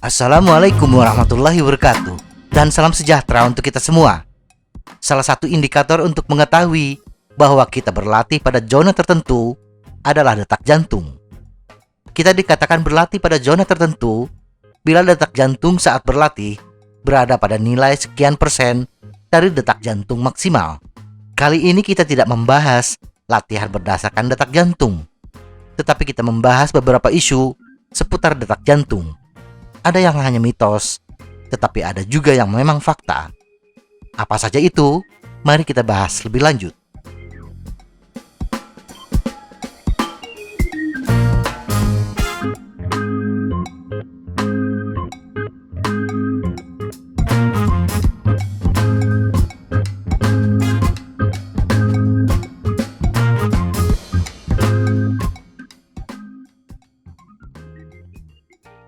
Assalamualaikum warahmatullahi wabarakatuh, dan salam sejahtera untuk kita semua. Salah satu indikator untuk mengetahui bahwa kita berlatih pada zona tertentu adalah detak jantung. Kita dikatakan berlatih pada zona tertentu bila detak jantung saat berlatih berada pada nilai sekian persen dari detak jantung maksimal. Kali ini kita tidak membahas latihan berdasarkan detak jantung, tetapi kita membahas beberapa isu seputar detak jantung. Ada yang hanya mitos, tetapi ada juga yang memang fakta. Apa saja itu? Mari kita bahas lebih lanjut.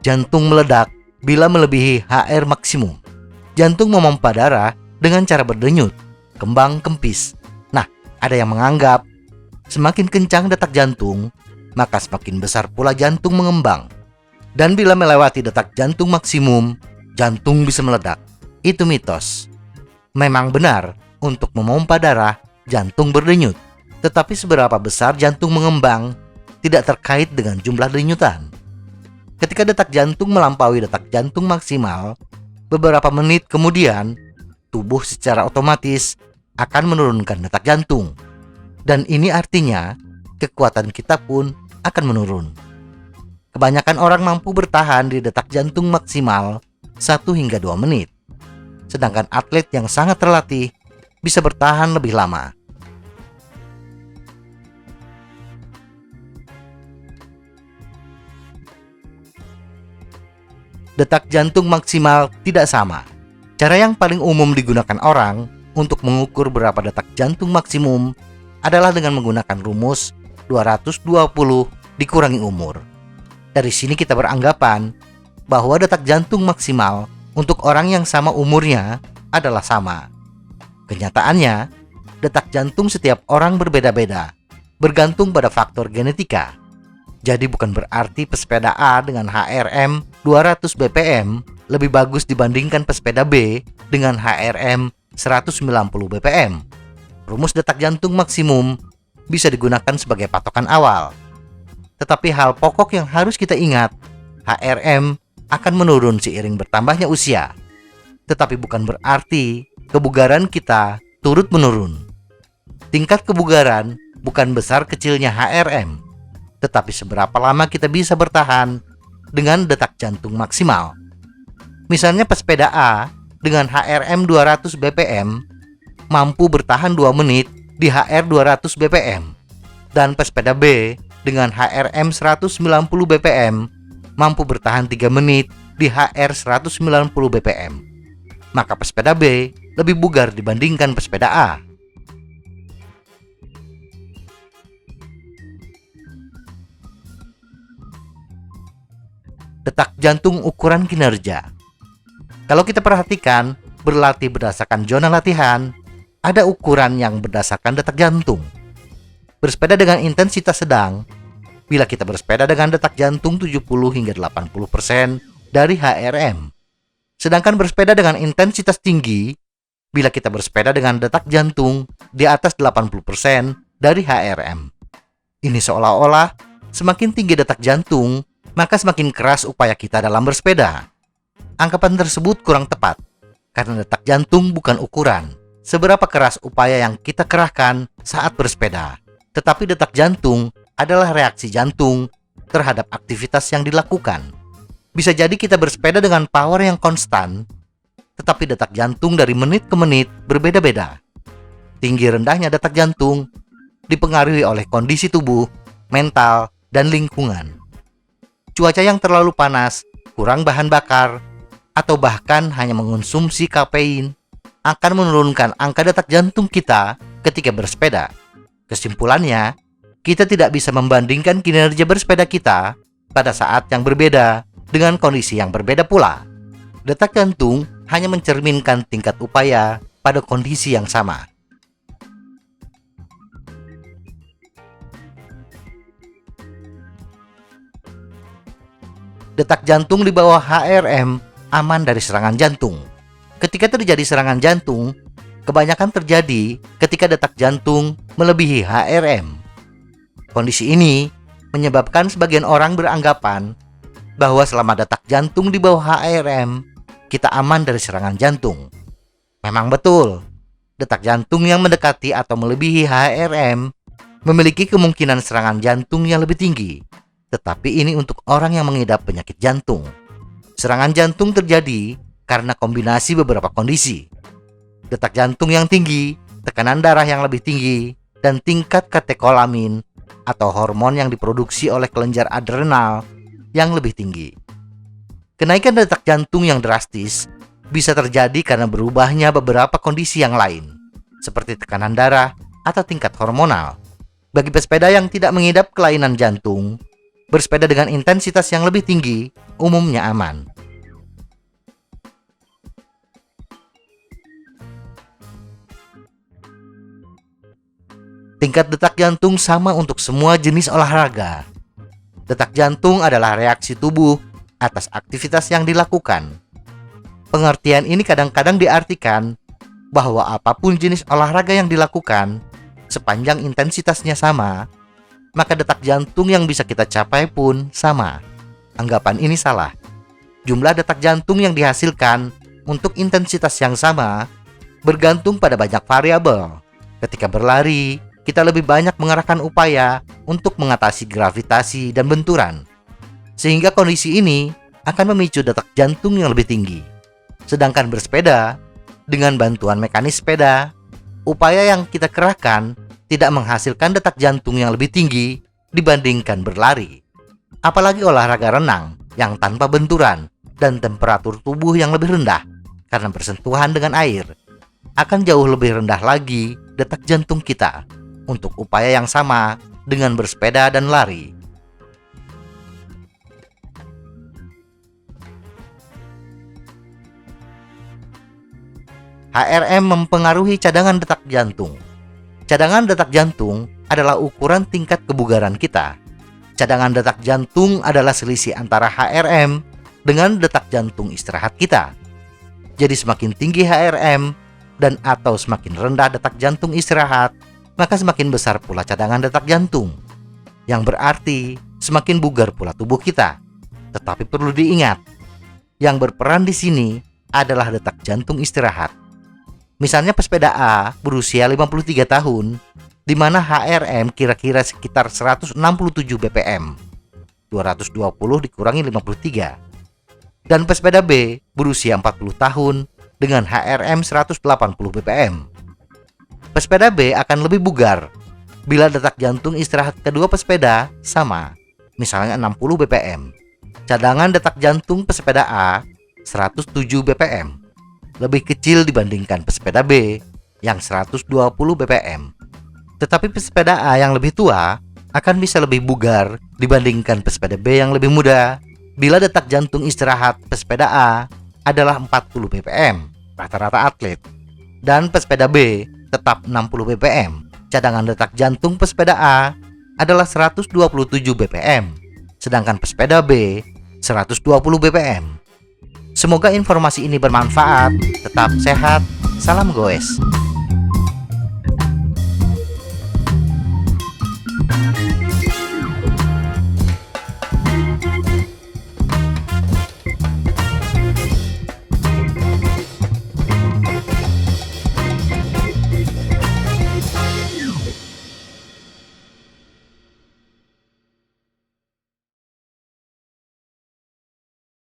Jantung meledak bila melebihi HR maksimum. Jantung memompa darah dengan cara berdenyut, kembang kempis. Nah, ada yang menganggap semakin kencang detak jantung, maka semakin besar pula jantung mengembang. Dan bila melewati detak jantung maksimum, jantung bisa meledak. Itu mitos. Memang benar, untuk memompa darah, jantung berdenyut. Tetapi seberapa besar jantung mengembang tidak terkait dengan jumlah denyutan. Ketika detak jantung melampaui detak jantung maksimal, beberapa menit kemudian, tubuh secara otomatis akan menurunkan detak jantung. Dan ini artinya, kekuatan kita pun akan menurun. Kebanyakan orang mampu bertahan di detak jantung maksimal 1 hingga 2 menit. Sedangkan atlet yang sangat terlatih bisa bertahan lebih lama. Detak jantung maksimal tidak sama. Cara yang paling umum digunakan orang untuk mengukur berapa detak jantung maksimum adalah dengan menggunakan rumus 220 dikurangi umur. Dari sini kita beranggapan bahwa detak jantung maksimal untuk orang yang sama umurnya adalah sama. Kenyataannya, detak jantung setiap orang berbeda-beda, bergantung pada faktor genetika. Jadi bukan berarti pesepeda A dengan HRM 200 BPM lebih bagus dibandingkan pesepeda B dengan HRM 190 BPM. Rumus detak jantung maksimum bisa digunakan sebagai patokan awal. Tetapi hal pokok yang harus kita ingat, HRM akan menurun seiring bertambahnya usia. Tetapi bukan berarti kebugaran kita turut menurun. Tingkat kebugaran bukan besar kecilnya HRM, tetapi seberapa lama kita bisa bertahan dengan detak jantung maksimal. Misalnya pesepeda A dengan HRM 200 BPM mampu bertahan 2 menit di HR 200 BPM, dan pesepeda B dengan HRM 190 BPM mampu bertahan 3 menit di HR 190 BPM. Maka pesepeda B lebih bugar dibandingkan pesepeda A. Detak jantung ukuran kinerja. Kalau kita perhatikan, berlatih berdasarkan zona latihan, ada ukuran yang berdasarkan detak jantung. Bersepeda dengan intensitas sedang, bila kita bersepeda dengan detak jantung 70 hingga 80% dari HRM. Sedangkan bersepeda dengan intensitas tinggi, bila kita bersepeda dengan detak jantung di atas 80% dari HRM. Ini seolah-olah semakin tinggi detak jantung, maka semakin keras upaya kita dalam bersepeda. Anggapan tersebut kurang tepat, karena detak jantung bukan ukuran seberapa keras upaya yang kita kerahkan saat bersepeda. Tetapi detak jantung adalah reaksi jantung terhadap aktivitas yang dilakukan. Bisa jadi kita bersepeda dengan power yang konstan, tetapi detak jantung dari menit ke menit berbeda-beda. Tinggi rendahnya detak jantung dipengaruhi oleh kondisi tubuh, mental, dan lingkungan. Cuaca yang terlalu panas, kurang bahan bakar, atau bahkan hanya mengonsumsi kafein akan menurunkan angka detak jantung kita ketika bersepeda. Kesimpulannya, kita tidak bisa membandingkan kinerja bersepeda kita pada saat yang berbeda dengan kondisi yang berbeda pula. Detak jantung hanya mencerminkan tingkat upaya pada kondisi yang sama. Detak jantung di bawah HRM aman dari serangan jantung. Ketika terjadi serangan jantung, kebanyakan terjadi ketika detak jantung melebihi HRM. Kondisi ini menyebabkan sebagian orang beranggapan bahwa selama detak jantung di bawah HRM, kita aman dari serangan jantung. Memang betul, detak jantung yang mendekati atau melebihi HRM memiliki kemungkinan serangan jantung yang lebih tinggi. Tetapi ini untuk orang yang mengidap penyakit jantung. Serangan jantung terjadi karena kombinasi beberapa kondisi. Detak jantung yang tinggi, tekanan darah yang lebih tinggi, dan tingkat katekolamin atau hormon yang diproduksi oleh kelenjar adrenal yang lebih tinggi. Kenaikan detak jantung yang drastis bisa terjadi karena berubahnya beberapa kondisi yang lain, seperti tekanan darah atau tingkat hormonal. Bagi pesepeda yang tidak mengidap kelainan jantung, bersepeda dengan intensitas yang lebih tinggi umumnya aman. Tingkat detak jantung sama untuk semua jenis olahraga. Detak jantung adalah reaksi tubuh atas aktivitas yang dilakukan. Pengertian ini kadang-kadang diartikan bahwa apapun jenis olahraga yang dilakukan, sepanjang intensitasnya sama, maka detak jantung yang bisa kita capai pun sama. Anggapan ini salah. Jumlah detak jantung yang dihasilkan untuk intensitas yang sama bergantung pada banyak variabel. Ketika berlari, kita lebih banyak mengerahkan upaya untuk mengatasi gravitasi dan benturan, sehingga kondisi ini akan memicu detak jantung yang lebih tinggi. Sedangkan bersepeda, dengan bantuan mekanis sepeda, upaya yang kita kerahkan tidak menghasilkan detak jantung yang lebih tinggi dibandingkan berlari. Apalagi olahraga renang yang tanpa benturan dan temperatur tubuh yang lebih rendah karena bersentuhan dengan air, akan jauh lebih rendah lagi detak jantung kita untuk upaya yang sama dengan bersepeda dan lari. HRM mempengaruhi cadangan detak jantung. Cadangan detak jantung adalah ukuran tingkat kebugaran kita. Cadangan detak jantung adalah selisih antara HRM dengan detak jantung istirahat kita. Jadi semakin tinggi HRM dan atau semakin rendah detak jantung istirahat, maka semakin besar pula cadangan detak jantung. Yang berarti semakin bugar pula tubuh kita. Tetapi perlu diingat, yang berperan di sini adalah detak jantung istirahat. Misalnya pesepeda A berusia 53 tahun, di mana HRM kira-kira sekitar 167 bpm, 220 dikurangi 53. Dan pesepeda B berusia 40 tahun dengan HRM 180 bpm. Pesepeda B akan lebih bugar bila detak jantung istirahat kedua pesepeda sama, misalnya 60 bpm. Cadangan detak jantung pesepeda A 107 bpm, lebih kecil dibandingkan pesepeda B yang 120 bpm. Tetapi pesepeda A yang lebih tua akan bisa lebih bugar dibandingkan pesepeda B yang lebih muda bila detak jantung istirahat pesepeda A adalah 40 bpm rata-rata atlet, dan pesepeda B tetap 60 bpm. Cadangan detak jantung pesepeda A adalah 127 bpm, sedangkan pesepeda B 120 bpm. Semoga informasi ini bermanfaat. Tetap sehat. Salam goes.